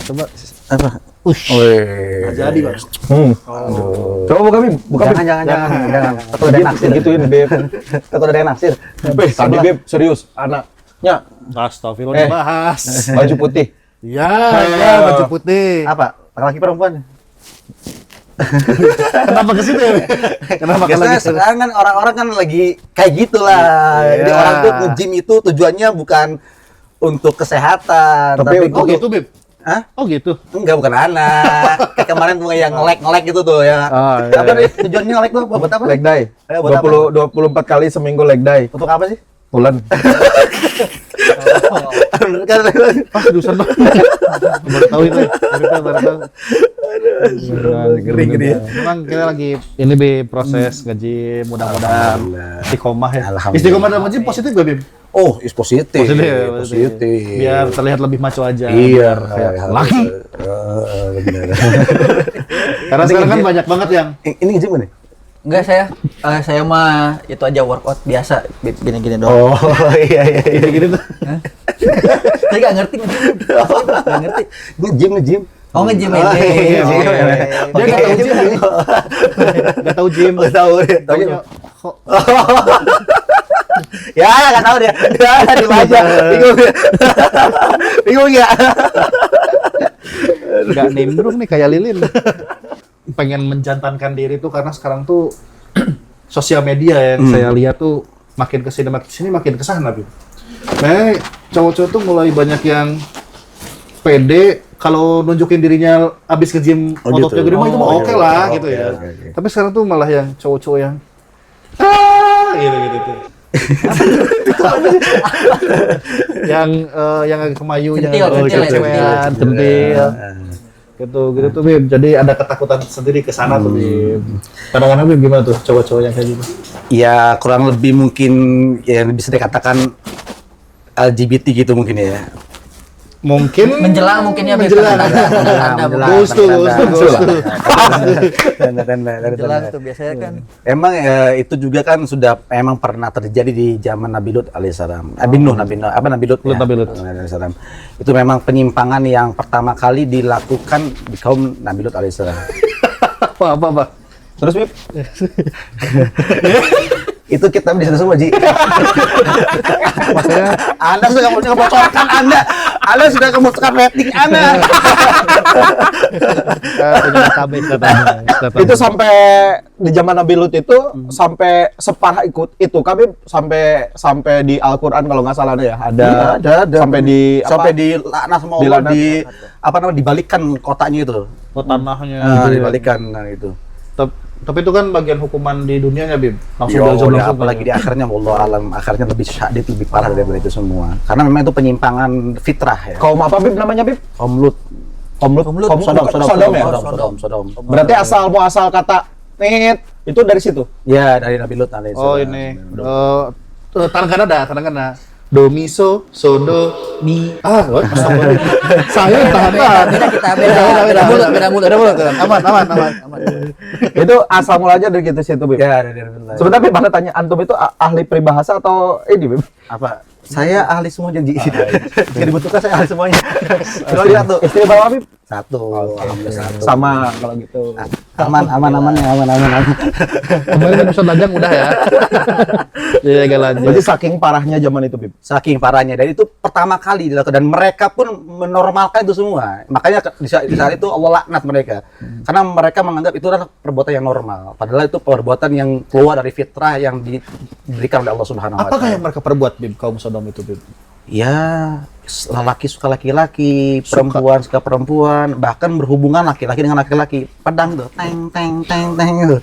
Coba Apa? Wih. Jadi, Bang. Coba buka Bib, jangan. Atau ada naksir gituin Beb. Atau ada naksir. Tadi Beb serius anaknya Astagfirullah Eh. dibahas. baju putih. Ya, baju putih. Apa? Laki perempuan? Kenapa ke situ ya? Kenapa ke Biasanya situ? sekarang kan orang-orang kan lagi kayak gitulah. Jadi Iya. orang tuh nge-gym itu tujuannya bukan untuk kesehatan, Tapi Oh untuk gitu, Bib. Hah? Oh gitu. Enggak, bukan anak. Kayak kemarin tuh yang nge-lag gitu tuh ya. Ah, iya, Apa iya. nih tujuannya nge-lag tuh buat apa? Leg day. Buat apa? 24 kali seminggu leg day. Untuk apa sih? Bulan. Bener kan? Ah, seriusan Bang. Baru tahu itu. Baru tahu. Ngeri ya. Memang kita lagi ini Bi proses nge-gym, mudah-mudahan istiqomah ya. Alhamdulillah. Istiqomah dalam nge-gym positif gak, Bim? Oh, is positif. Positif. Biar terlihat lebih maco aja. Iya, Kayak laki. Benar. Karena sekarang kan banyak banget yang Ini gym kan nih? Enggak, saya mah itu aja workout biasa gini-gini doang. Oh, iya. gini-gini tuh. Saya nggak ngerti nggak ngerti. Nge-gym. Oh, nge-gym Oh, ini. iya, Oh, iya. iya. Dia nggak tahu gym. Nggak tahu gym. Nggak tahu. Taunya kok Ya, nggak tahu dia. Ya, dibaca. Bingung ya. nggak nimbrung nih kayak Lilin. Pengen menjantankan diri tuh karena sekarang tuh sosial media yang saya lihat tuh makin kesini makin kesana, Bim. Kayak cowok-cowok tuh mulai banyak yang pede kalau nunjukin dirinya abis nge-gym Oh, ototnya gitu. gede mah itu mah Oh, oke iya. lah Oke, gitu ya. oke. Tapi sekarang tuh malah yang cowok-cowok yang gitu tuh. yang agak kemayu, Centil, cewean, centil. Gitu tuh Bim. Jadi ada ketakutan sendiri ke sana tuh Bim. Kadang-kadang Bim gimana tuh cowok-cowok yang kayak gitu? Ya, kurang lebih mungkin ya bisa dikatakan LGBT gitu mungkin ya. Mungkin Menjelang mungkin ya Bib. Menjelang. Tanda-tanda. Gustu. Menjelang tuh biasanya kan. Emang itu juga kan sudah emang pernah terjadi di zaman Nabi Lut alaihissalam. Nabi Nuh, Nabi Lut. Nabi Lut. Alaihissalam. Itu memang penyimpangan yang pertama kali dilakukan di kaum Nabi Lut alaihissalam. Apa? Terus Bib, Itu kita di situ semua, Ji. Maksudnya Anda sudah kebocoran Anda sudah kebocoran rating Anda. punya KB katanya. itu sampai di zaman Nabi Lut itu sampai separah itu kami sampai di Al-Qur'an kalau nggak salah ya ada Iya, ada. sampai di Sampai dilaknat sama Allah, Dilaknat. dibalikan kotanya itu. Oh, tanahnya. Dibalikan itu. Tapi itu kan bagian hukuman di dunianya, Bim. Langsung Yo, diazab ya, langsung. apalagi di akhirnya wallahu alam akhirnya lebih syadid, lebih parah daripada itu semua. Karena memang itu penyimpangan fitrah ya. kaum apa Bib namanya Bib? Kaum Lut. Sodom ya? Sodom. Berarti asal kata nit itu dari situ. Ya, dari Nabi Lut alaihissalam. Oh, ini. Tangan Domiso, Sodo, Mi. Saya tahan. Beda mulut. Aman. Itu asal mulanya dari gitu situ Bib. Ya, dari Nabi Lut. Sebenarnya Bib, mana tanya antum itu ahli peribahasa atau ini Bib? Apa? Saya ahli semuanya, Ji. Jika dibutuhkan saya ahli semuanya. Kalau lihat tuh. Istri berapa Bib? Satu. Alhamdulillah satu. Sama kalau gitu. Aman. Kemarin episode Lajang udah ya. Jadi agak lanjut. Berarti saking parahnya zaman itu Bib. Saking parahnya, dan itu pertama kali dilakukan dan mereka pun menormalkan itu semua. Makanya di saat itu Allah laknat mereka. Karena mereka menganggap itu adalah perbuatan yang normal. Padahal itu perbuatan yang keluar dari fitrah yang diberikan oleh Allah Subhanahu wa taala. Apakah yang mereka perbuat, Bim, kaum Sodom itu, Bim? Ya, laki suka laki-laki, perempuan suka perempuan, bahkan berhubungan laki-laki dengan laki-laki. Pedang tuh, teng gitu.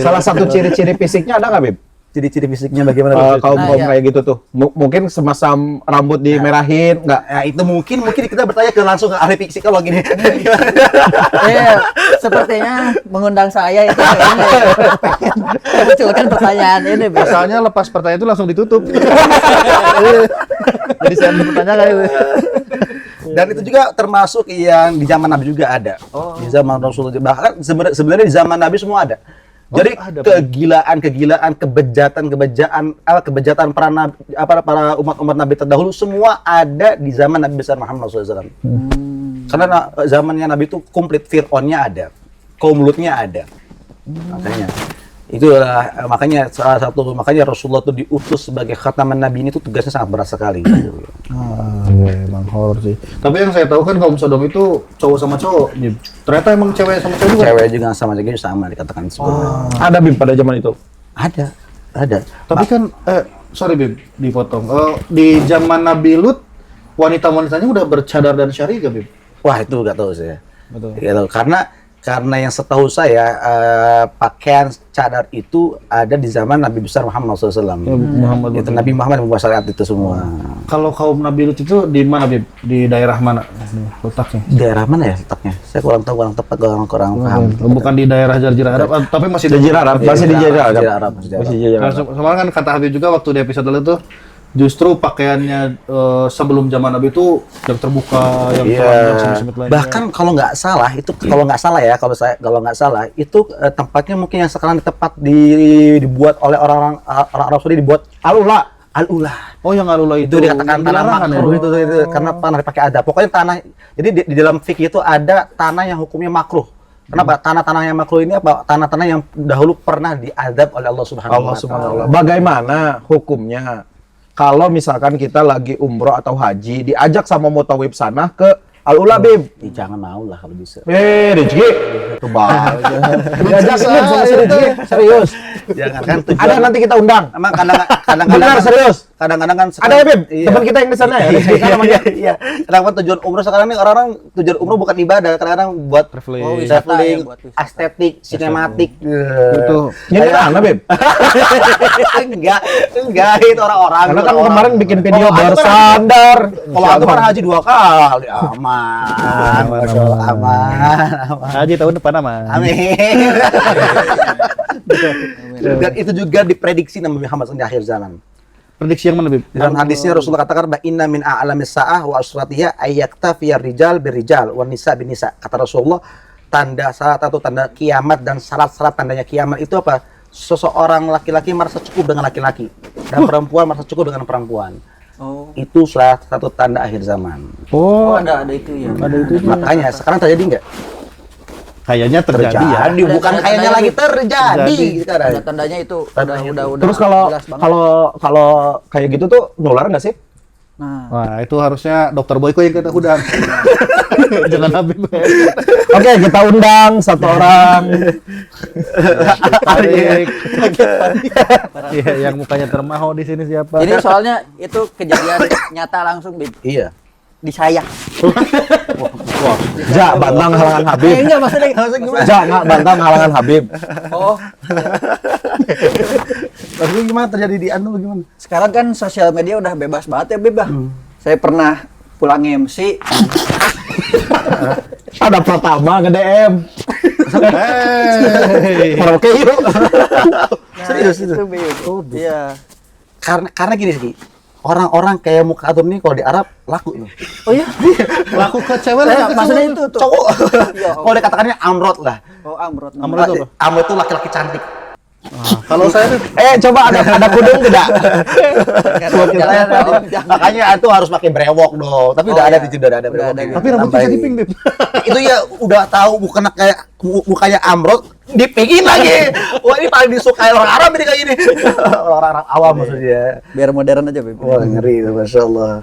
Salah satu ciri-ciri fisiknya ada nggak Bib? Ciri-ciri fisiknya bagaimana? tuh? Kaum iya. kayak gitu tuh. Mungkin semasam rambut dimerahin, nggak? Ya, itu mungkin kita bertanya langsung ke ahli psikolog ini. Sepertinya mengundang saya itu kayaknya pengen munculkan pertanyaan ini Bib. Asalnya lepas pertanyaan itu langsung ditutup. Jadi saya bertanya kayak itu. Dan itu juga termasuk yang di zaman Nabi juga ada. Di zaman Rasulullah, bahkan sebenarnya di zaman Nabi semua ada. Jadi ada, kegilaan, kebejatan para umat-umat Nabi terdahulu semua ada di zaman Nabi besar Muhammad SAW. Karena zamannya Nabi itu komplit, Fir'aunnya ada, kaum Lutnya ada. Makanya makanya Rasulullah itu diutus sebagai khataman Nabi, ini tuh tugasnya sangat berat sekali. Iya, emang horor sih. Tapi yang saya tahu kan kaum Sodom itu cowok sama cowok. Ternyata emang cewek sama cowok juga. Cewek juga sama dikatakan sebenarnya. Ada Bim pada zaman itu. Ada. Tapi kan sorry Bim, dipotong. Di zaman Nabi Lut wanita-wanitanya udah bercadar dan syari gak Bim? Wah, itu nggak tahu saya. Betul. Gitu. Karena yang setahu saya pakaian cadar itu ada di zaman Nabi besar Muhammad SAW. Itu Nabi Muhammad yang membuat syariat itu semua. Kalau kaum Nabi Lut itu di mana Bim? Di daerah mana letaknya? Daerah mana ya letaknya? Saya kurang tahu, kurang tepat, kurang paham. Bukan di daerah Jazirah Arab, tapi masih di Jazirah Arab, masih di Jazirah Arab. Masih Jazirah Nah, Arab. soalnya kan kata Habib juga waktu di episode lalu tuh justru pakaiannya sebelum zaman Nabi itu yang terbuka, yang telanjang, semit-semit lainnya. Bahkan kalau nggak salah kalau nggak salah itu tempatnya mungkin yang sekarang tepat dibuat oleh orang Arab Saudi, dibuat Al-Ula. Oh, yang alula Itu dikatakan tanah dilarang makruh itu karena pernah dipakai adab. Pokoknya tanah. Jadi di dalam fikih itu ada tanah yang hukumnya makruh. Kenapa? Tanah-tanah yang makruh ini apa? Tanah-tanah yang dahulu pernah diadab oleh Allah Subhanahu wa taala. Bagaimana hukumnya kalau misalkan kita lagi umroh atau haji diajak sama mutawib sana ke Al-Ula Bim? Jangan mau lah kalau bisa. Rizki. Itu diajak ini sama si Rizki, serius. Jangan kan Ada nanti kita undang. Emang kadang-kadang Benar, serius. Kadang-kadang kan Ada ya Bim? Iya. Teman kita yang di sana ya, Rizki kan namanya. Iya. Kadang-kadang tujuan umroh sekarang nih orang-orang tujuan umroh bukan ibadah, kadang-kadang buat Traveling. traveling, buat wisata. estetik, sinematik. Itu. Ini mana Bim? enggak itu orang-orang. Karena kan orang-orang. kemarin bikin video Oh, aku kan- bersandar. Kalau aku kan haji 2 kali, aman, Masya Allah, aman. Haji tahun depan aman. Amin. Dan itu juga diprediksi Nabi Muhammad di akhir zaman. Prediksi yang mana Bim? Dalam hadisnya Rasulullah katakan, inna min a'lamis sa'ah wa asratiha ayyaktafiya rijal birrijal wa nisa binisa. Kata Rasulullah, salah satu tanda kiamat dan syarat-syarat tandanya kiamat itu apa? Seseorang laki-laki merasa cukup dengan laki-laki dan perempuan merasa cukup dengan perempuan. Oh. Itu salah satu tanda akhir zaman. Oh, ada itu ya. Ada itu. Makanya sekarang terjadi nggak? Kayaknya terjadi ya. Terjadi, bukan Ada kayaknya tandanya lagi itu. terjadi sekarang. Tanda-tandanya itu Tandanya udah Terus kalau jelas banget. kalau kayak gitu tuh nular nggak sih? Nah, Wah, itu harusnya Dokter Boyko yang kita undang. Jangan Habib. Oke, kita undang satu orang. Tarik. Iya, yang mukanya termaho di sini siapa? ini soalnya itu kejadian nyata langsung Iya. di saya. Ja, bantang halangan Habib. Enggak maksudnya gimana? Ja, nggak bantang halangan Habib. Oh, Lalu gimana terjadi di Anu gimana? sekarang kan sosial media udah bebas banget ya, Bib. Saya pernah pulang MC, Ada Pratama nge-DM. Karaoke yuk. Serius itu. itu, Bib. Iya. Karena gini sih. Orang-orang kayak muka Atom nih kalau di Arab laku loh. Oh iya? Laku ke cewek Saya maksudnya itu tuh. Cowok. Iya, Kalau dikatakannya amrot lah. Oh, Amrot. Amrot itu apa? Amrot itu laki-laki cantik. Kalau saya tuh Coba ada kudung tidak? Makanya itu harus pakai brewok dong. Tapi udah ada di situ, udah ada brewok. ada. tapi rambutnya jadi pink, Bib. Itu ya udah tahu bukan kayak mukanya amrot dipingin lagi. Wah, ini paling disukai orang Arab ini kayak gini. Orang-orang awam maksudnya. Biar modern aja, Bib. Wah, ngeri itu, Masya Allah.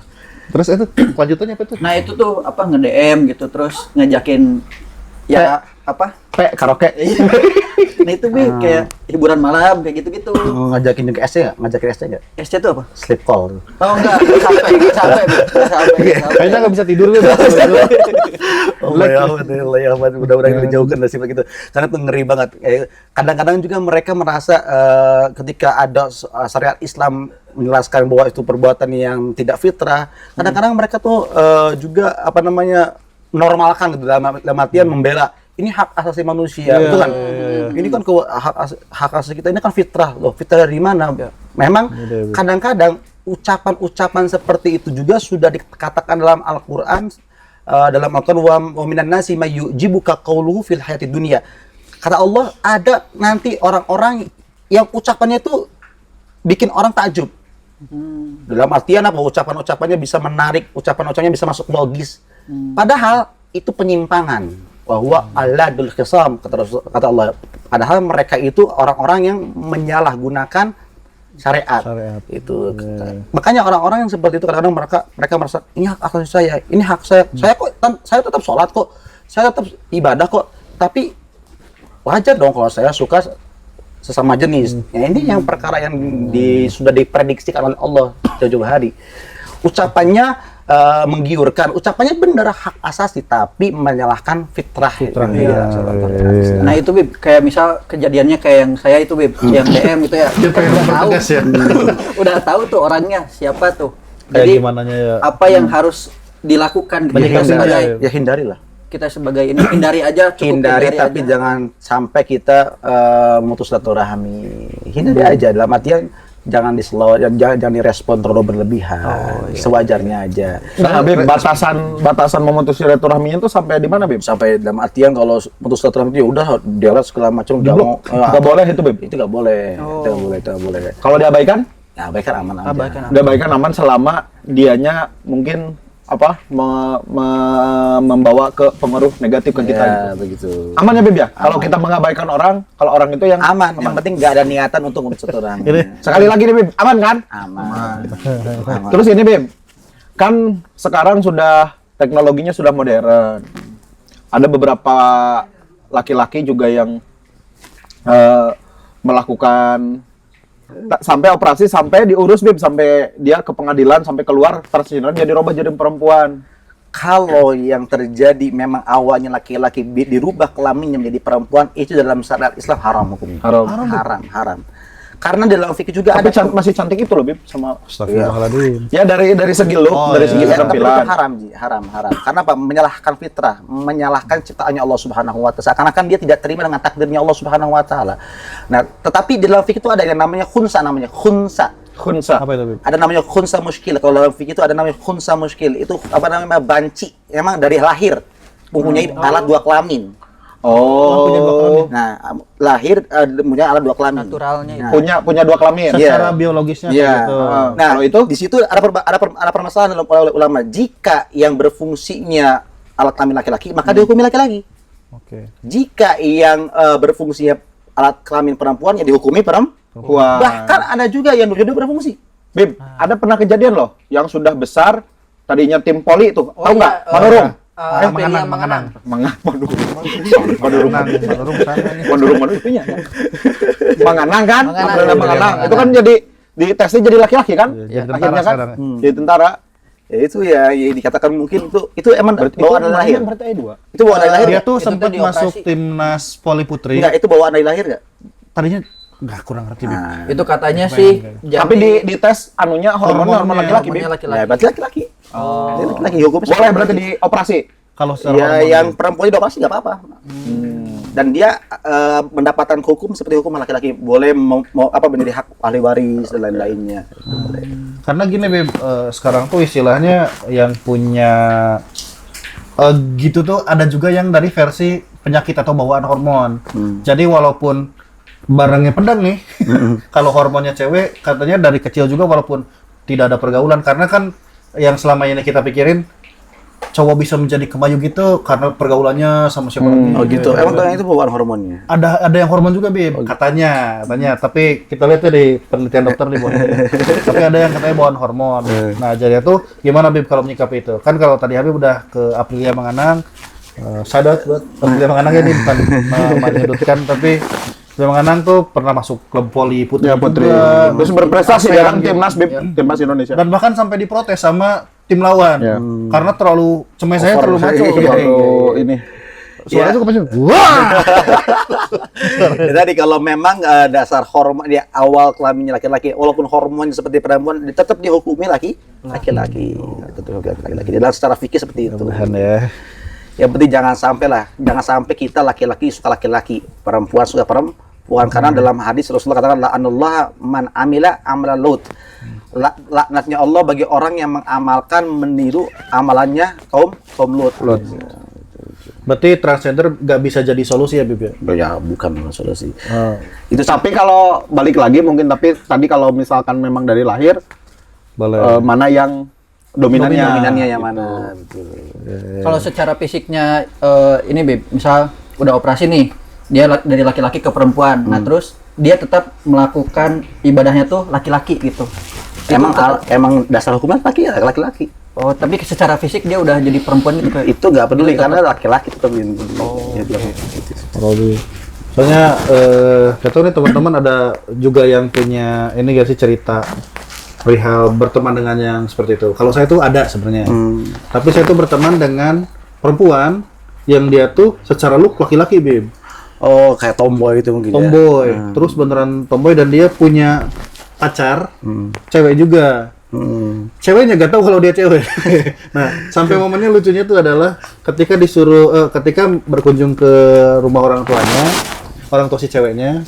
Terus itu lanjutannya apa tuh? Nah, itu tuh apa nge-DM gitu terus ngajakin ya apa? Karaoke. Nah, itu Bib kayak hiburan malam kayak gitu-gitu. Ngajakin ke SC nggak? Ngajakin SC nggak? SC itu apa? Sleep call. Oh enggak, sampai, Bib. Sampai. Kayaknya nggak bisa tidur Bib. Allah ya amat, mudah-mudahan dijauhkan dari sifat gitu. Karena itu ngeri banget. Kadang-kadang juga mereka merasa ketika ada syariat Islam menjelaskan bahwa itu perbuatan yang tidak fitrah. Kadang-kadang mereka tuh juga apa namanya normalkan gitu dalam artian membela. Ini hak asasi manusia, betul kan? Ini kan hak asasi kita ini kan fitrah loh. Fitrah dari mana? Memang kadang-kadang ucapan-ucapan seperti itu juga sudah dikatakan dalam Al-Qur'an dalam Al-Qur'an wa minan nasi may yujibuka qawluhu fil hayatid dunya. Kata Allah, ada nanti orang-orang yang ucapannya itu bikin orang takjub. Dalam artian apa? Ucapan-ucapannya bisa menarik, ucapan-ucapannya bisa masuk logis. Padahal itu penyimpangan. Bahwa Allah dul khisam, kata Allah. Padahal mereka itu orang-orang yang menyalahgunakan syariat. Itu. Makanya orang-orang yang seperti itu kadang-kadang mereka merasa ini hak asasi saya, ini hak saya. Saya tetap sholat kok, saya tetap ibadah kok. Tapi wajar dong kalau saya suka sesama jenis. Ya, ini yang perkara yang sudah diprediksikan oleh Allah jauh-jauh hari. Ucapannya menggiurkan, ucapannya benar hak asasi, tapi menyalahkan fitrah. Nah itu Bib, kayak misal kejadiannya kayak yang saya itu Bib, yang DM itu ya. Udah tahu, udah tahu tuh orangnya siapa tuh. Jadi apa yang harus dilakukan gitu, kita sebagai Ya hindarilah. kita sebagai ini hindari aja, cukup Hindari tapi aja. jangan sampai kita memutus silaturahmi. Hindari aja, dalam artian jangan di-slow, jangan direspon terlalu berlebihan. Sewajarnya aja. Nah, Bib, batasan memutus silaturahminya itu sampai di mana, Bib? Sampai dalam artian kalau putus silaturahmi itu ya udah dialat segala macam, Nggak boleh itu, Bib? Itu nggak boleh. Itu nggak boleh. Kalau diabaikan? Ya, abaikan aman aja. Diabaikan aman selama dianya mungkin membawa ke pengaruh negatif ke kita Ya, gitu. begitu. Aman ya, Bib ya? Kalau kita mengabaikan orang, kalau orang itu yang Aman. Yang penting nggak ada niatan untuk memutus silaturahmi. sekali lagi nih, Bib, aman kan? Aman. Terus ini, Bib, kan sekarang sudah teknologinya sudah modern. Ada beberapa laki-laki juga yang melakukan sampai operasi, sampai diurus, Bib, sampai dia ke pengadilan, sampai keluar tersinar dia dirubah jadi perempuan. Kalau yang terjadi memang awalnya laki-laki dirubah kelaminnya menjadi perempuan, itu dalam syariat Islam haram hukumnya. Haram. Karena dalam fikih juga Tapi ada masih cantik itu loh, Bib, sama Astagfirullahaladzim. ya dari segi look, dari segi iya, tapi itu penampilan. haram. Karena apa? Menyalahkan fitrah, menyalahkan ciptaannya Allah Subhanahu wa taala. Seakan-akan dia tidak terima dengan takdirnya Allah Subhanahu wa taala. Nah, tetapi di dalam fikih itu ada yang namanya khunsa. Khunsa. Apa itu, Bib? Ada namanya khunsa muskil. Kalau dalam fikih itu ada namanya khunsa muskil. Itu apa namanya? Banci. Emang dari lahir mempunyai alat dua kelamin. Oh, Nah, lahir punya alat dua kelamin. Naturalnya itu. punya dua kelamin. Secara biologisnya Iya. kayak gitu. Nah, Kalau itu? di situ ada permasalahan dalam oleh ulama. Jika yang berfungsinya alat kelamin laki-laki, maka dihukumi laki-laki. Oke. Jika yang berfungsinya alat kelamin perempuan, ya dihukumi Wah. Bahkan ada juga yang dua-dua berfungsi. Bib, ada pernah kejadian loh yang sudah besar tadinya tim poli itu. Tahu nggak? iya, Manurung. Mengenang. Manurung punya. Manganang kan? Manganang. Manganang. Itu kan jadi di tesnya jadi laki-laki kan? Jadi tentara Akhirnya kan? sekarang. Jadi tentara. Ya itu ya dikatakan mungkin itu emang bawaan dari lahir. Berarti A2. Itu bawaan dari lahir. Dia nggak? tuh Itu sempat tuh dioperasi. masuk timnas voli putri. Enggak, itu bawaan dari lahir enggak? Tadinya nggak kurang ngerti, Bib. Nah, Itu katanya sih Tapi di tes anunya hormonnya hormon laki-laki, Bib. hormonnya laki-laki. ya berarti laki-laki. Dia laki-laki hukum Boleh berarti dioperasi. Kalau secara Ya, hormon, yang perempuan itu operasi nggak apa-apa. Dan dia mendapatkan hukum seperti hukum laki-laki, boleh mau apa menjadi hak ahli waris dan lain-lainnya. Boleh. karena gini, Beb, sekarang tuh istilahnya yang punya gitu tuh ada juga yang dari versi penyakit atau bawaan hormon. Jadi walaupun barangnya pedang nih, kalau hormonnya cewek katanya dari kecil juga walaupun tidak ada pergaulan, karena kan yang selama ini kita pikirin cowok bisa menjadi kemayu gitu karena pergaulannya sama siapa lagi. Oh gitu. Emang ternyata itu bawaan hormonnya. Ada yang hormon juga, Bib, katanya. Tapi kita lihat tuh di penelitian dokter nih, Bang. Tapi ada yang katanya bawaan hormon. Nah, jadi tuh gimana, Bib, kalau menyikapi itu? Kan kalau tadi Habib udah ke Aprilia Menganang, sadat buat Aprilia Menganang ini bukan menyudutkan, tapi Aprilia Menganang tuh pernah masuk klub voli putri. Ya, putri. juga. Terus berprestasi Apa dalam yang timnas, Bib, timnas Indonesia. Dan bahkan sampai diprotes sama tim lawan. Ya. Karena terlalu saya terlalu maco. Terlalu ini. Suaranya juga pasti. Ya, tadi kalau memang dasar hormon dia awal kelaminnya laki-laki, walaupun hormonnya seperti perempuan, tetap dihukumi laki-laki. Tetap laki-laki. Dan secara fikih seperti itu. Ya. Yang penting jangan sampai kita laki-laki suka laki-laki, perempuan suka perempuan. Karena dalam hadis Rasulullah katakan la'anallah man amila amalan Lut. Laknatnya Allah bagi orang yang mengamalkan meniru amalannya kaum Lut. Berarti transgender nggak bisa jadi solusi ya, Bib ya? Ya bukan solusi. Itu tapi kalau balik lagi mungkin, tapi tadi kalau misalkan memang dari lahir Boleh. mana yang dominannya Dominannya yang gitu. mana? Betul. Kalau secara fisiknya ini Bib, misal udah operasi nih, dia dari laki-laki ke perempuan. Nah, terus dia tetap melakukan ibadahnya tuh laki-laki gitu. Emang dasar hukumnya laki-laki. Oh, tapi secara fisik dia udah jadi perempuan gitu kayak. Itu nggak peduli karena laki-laki tetap Soalnya, gak tahu nih teman-teman ada juga yang punya ini gak sih cerita perihal berteman dengan yang seperti itu. Kalau saya tuh ada sebenarnya, tapi saya tuh berteman dengan perempuan yang dia tuh secara look laki-laki, Bib. Oh, kayak tomboy itu mungkin. Tomboy, terus beneran tomboy dan dia punya pacar, cewek juga. Ceweknya gak tahu kalau dia cewek. Nah, sampai momennya lucunya tuh adalah ketika disuruh, ketika berkunjung ke rumah orang tuanya, orang tua si ceweknya,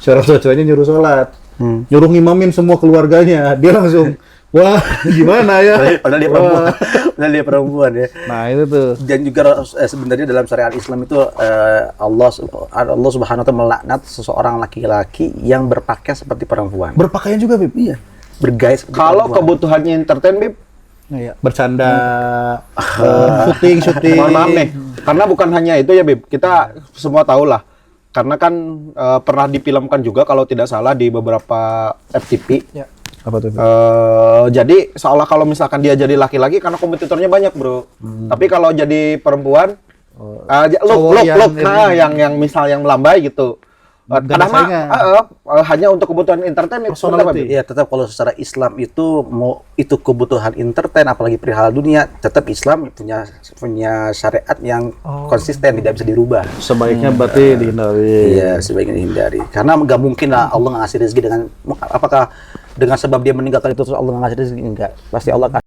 si orang tua ceweknya nyuruh sholat, nyuruh ngimamin semua keluarganya, dia langsung, wah gimana ya? Padahal dia perempuan. Padahal dia perempuan ya. Nah itu tuh. Dan juga sebenarnya dalam syariat Islam itu Allah Subhanahu wa taala melaknat seseorang laki-laki yang berpakaian seperti perempuan. Berpakaian juga, Bib? Iya. Bergaya seperti Kalau perempuan. kebutuhannya entertain, Bib, Bercanda, syuting. mohon maaf nih, karena bukan hanya itu ya, Bib. Kita semua tahu lah, karena kan pernah difilmkan juga kalau tidak salah di beberapa FTV. Ya. Apa tuh? Jadi seolah kalau misalkan dia jadi laki-laki karena kompetitornya banyak, bro. Tapi kalau jadi perempuan, look, yang misal yang melambai gitu. Kadang mah hanya untuk kebutuhan entertain itu Personality. Ya tetap kalau secara Islam itu mau itu kebutuhan entertain apalagi perihal dunia tetap Islam punya syariat yang konsisten tidak bisa dirubah. Sebaiknya berarti dihindari. Iya sebaiknya dihindari karena nggak mungkin lah Allah ngasih rezeki dengan apakah dengan sebab dia meninggalkan itu terus Allah ngasih rezeki enggak pasti Allah kasih.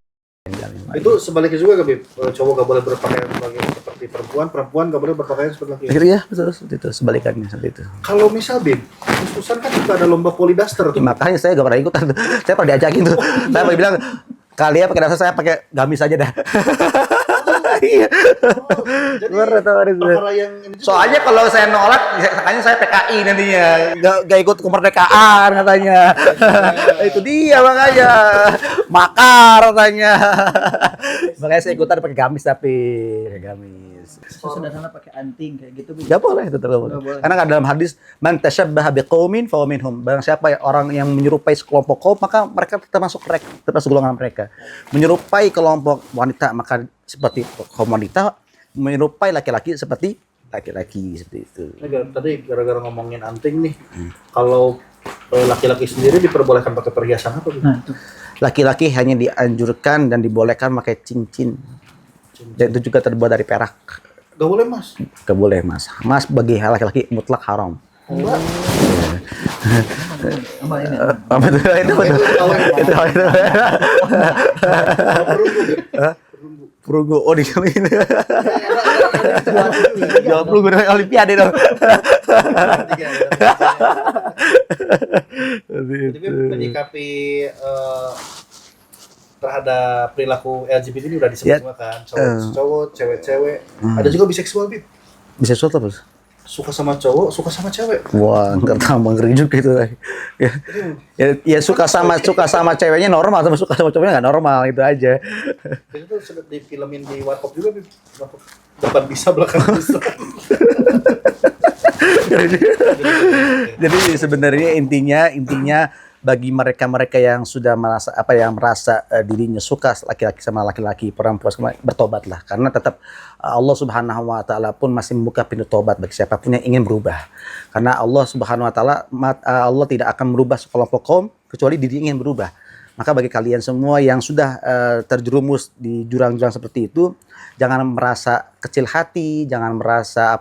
Itu sebaliknya juga kan, Bib? Cowok gak boleh berpakaian seperti perempuan, perempuan gak boleh berpakaian seperti laki. Iya betul seperti itu sebalikannya seperti itu. Kalau misal, Bib, khususan kan juga ada lomba polidaster tuh. Makanya saya gak pernah ikutan tuh. Saya pernah diajakin tuh. Saya pernah bilang kalian pakai dasar saya pakai gamis aja dah. Iya. Jadi perkara yang ini juga. Soalnya kalau saya nolak, makanya saya PKI nantinya, gak ikut kemerdekaan katanya. Itu dia makanya, makar katanya. Makanya saya ikutan pakai gamis tapi pakai gamis. Sederhana pakai anting kayak gitu. Gak boleh itu terlalu. Karena kan dalam hadis man tashabbaha biqaumin fa minhum. Barang siapa ya orang yang menyerupai sekelompok kaum maka mereka termasuk golongan mereka. Menyerupai kelompok wanita maka seperti kaum wanita, menyerupai laki-laki seperti laki-laki seperti itu. Tadi gara-gara ngomongin anting nih, kalau laki-laki sendiri diperbolehkan pakai perhiasan apa? Nah, itu. Laki-laki hanya dianjurkan dan dibolehkan pakai cincin. Dan itu juga terbuat dari perak. Gak boleh, Mas. Gak boleh, Mas. Mas bagi laki-laki mutlak haram. Enggak. Apa ini? Apa itu? Itu. Perunggu. Oh, di sini. Jawab perunggu dari Olimpiade dong. Jadi menyikapi terhadap perilaku LGBT ini udah disebut semua kan, cowok, cewek-cewek, ada juga biseksual, Bib. Biseksual terus? Suka sama cowok, suka sama cewek. Wah, nggak tambah ngeri juga itu. Ya suka sama ceweknya normal, sama suka sama cowoknya nggak normal itu aja. Itu tuh sempet difilmin di Warkop juga, Bib. Warkop. Depan bisa, belakang bisa. Jadi sebenarnya intinya bagi mereka yang sudah merasa dirinya suka laki-laki sama laki-laki, perempuan sama bertobatlah karena tetap Allah Subhanahu wa taala pun masih membuka pintu tobat bagi siapapun yang ingin berubah. Karena Allah Subhanahu wa taala Allah tidak akan merubah sekelompok kaum kecuali diri ingin berubah. Maka bagi kalian semua yang sudah terjerumus di jurang-jurang seperti itu, jangan merasa kecil hati, jangan merasa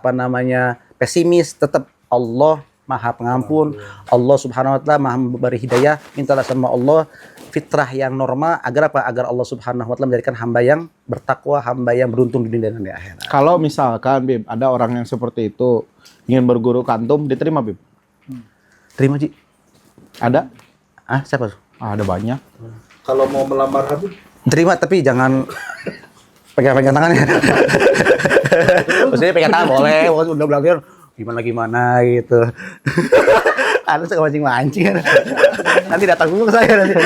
pesimis, tetap Allah Maha Pengampun, Allah Subhanahu wa taala Maha memberi hidayah. Mintalah sama Allah fitrah yang normal agar Agar Allah Subhanahu wa taala menjadikan hamba yang bertakwa, hamba yang beruntung di dunia dan di akhirat. Kalau misalkan, Bib, ada orang yang seperti itu ingin berguru kantum, diterima, Bib? Terima, Ji. Ada? Siapa? Ada banyak. Kalau mau melamar Habib, Terima tapi jangan pegang tangannya. Maksudnya pegang tangan boleh, udah bilang gimana gitu. Anu suka mancing-mancing. Nanti datang dulu ke saya nanti.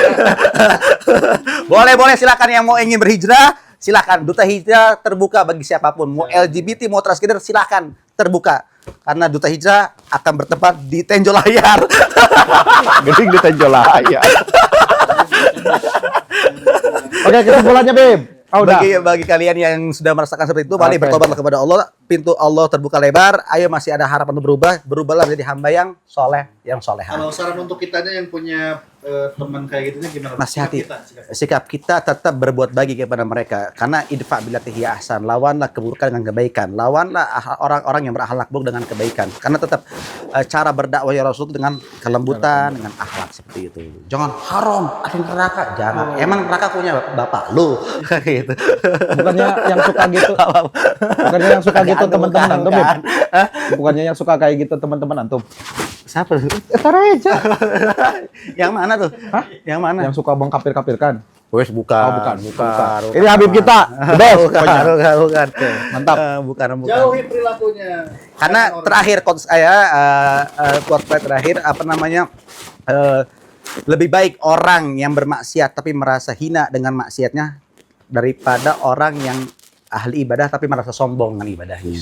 Boleh silakan yang mau ingin berhijrah, silakan. Duta Hijrah terbuka bagi siapapun. Mau LGBT, mau transgender silakan terbuka. Karena Duta Hijrah akan bertempat di Tenjol Layar. Geding di Tenjol Layar. Oke, kesimpulannya, Bib. Oh, udah. Bagi kalian yang sudah merasakan seperti itu, mari bertobatlah kepada Allah. Pintu Allah terbuka lebar. Ayo, masih ada harapan untuk berubah. Berubahlah menjadi hamba yang soleh, yang soleha. Kalau saran untuk kitanya yang punya teman kayak gitunya gimana? Nasihati. Sikap kita tetap berbuat baik kepada mereka. Karena idfa billati hiya ahsan. Lawanlah keburukan dengan kebaikan. Lawanlah orang-orang yang berakhlak buruk dengan kebaikan. Karena tetap cara berdakwah ya Rasul dengan kelembutan, dengan akhlak seperti itu. Jangan haram, ada neraka. Jangan. Emang neraka punya bapak lu. Gitu. Bukannya yang suka gitu. Bukannya yang suka gitu teman-teman antum, Bib. Bukannya yang suka kayak gitu teman-teman antum. Siapa? Tareja. Yang mana tuh? Hah? Yang mana? Yang suka bengkapir-kapirkan. Wes bukan. Oh, bukan. Bukan. Ini Habib kita. Best. Bukan. Mantap. Bukan. Jauhi perilakunya. Karena terakhir quotes saya, quote saya terakhir lebih baik orang yang bermaksiat tapi merasa hina dengan maksiatnya daripada orang yang ahli ibadah tapi merasa sombong dengan ibadahnya.